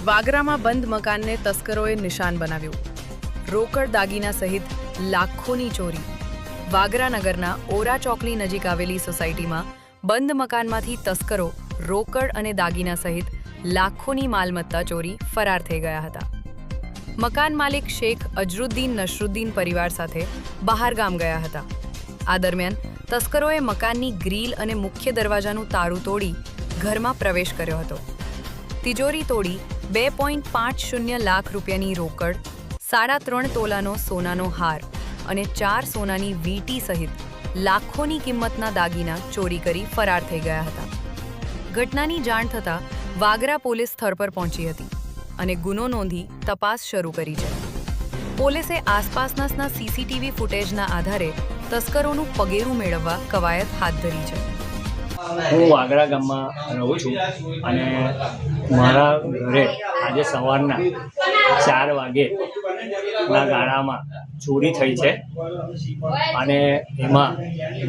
વાગરામાં બંધ મકાનને તસ્કરોએ નિશાન બનાવ્યું. રોકડ દાગીના સહિત લાખોની ચોરી. વાગરા નગરના ઓરા ચોકડી નજીક આવેલી સોસાયટીમાં બંધ મકાનમાંથી તસ્કરો રોકડ અને દાગીના સહિત લાખોની માલમત્તા ચોરી ફરાર થઈ ગયા હતા. મકાન માલિક શેખ અજરુદ્દીન નશરુદ્દીન પરિવાર સાથે બહાર ગામ ગયા હતા. આ દરમિયાન તસ્કરોએ મકાનની ગ્રીલ અને મુખ્ય દરવાજાનું તાળું તોડી ઘરમાં પ્રવેશ કર્યો હતો. તિજોરી તોડી 2.50 લાખ રૂપિયાની રોકડ, 3.5 તોલાનો સોનાનો હાર અને 4 સોનાની વીંટી સહિત લાખોની કિંમતના દાગીના ચોરી કરી ફરાર થઈ ગયા હતા. ઘટનાની જાણ થતાં વાગરા પોલીસ સ્થળ પર પહોંચી હતી અને ગુનો નોંધી તપાસ શરૂ કરી છે. પોલીસે આસપાસના સીસીટીવી ફૂટેજના આધારે તસ્કરોનું પગેરું મેળવવા કવાયત હાથ ધરી છે. હું વાગરા ગામમાં રહું છું અને મારા ઘરે આજે સવારના 4 વાગ્યેના ગાળામાં ચોરી થઈ છે અને એમાં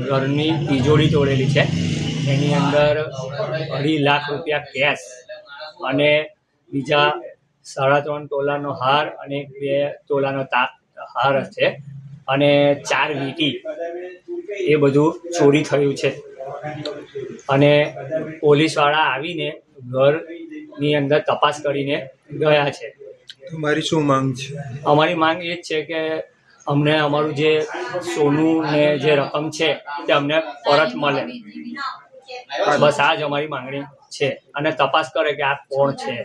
ઘરની તિજોરી તોડેલી છે. એની અંદર 2.5 લાખ રૂપિયા કેશ અને બીજા 3.5 તોલાનો હાર અને 2 તોલાનો હાર છે અને 4 વીંટી, એ બધું ચોરી થયું છે. અને પોલીસવાળા આવીને ઘરની અંદર તપાસ કરીને ગયા છે. તમારી શું માંગ છે? અમારી માંગ એ જ છે કે અમને અમારું જે સોનું ને જે રકમ છે તે અમને પરત મળે. બસ આ જ અમારી માંગણી છે અને તપાસ કરે કે આ કોણ છે.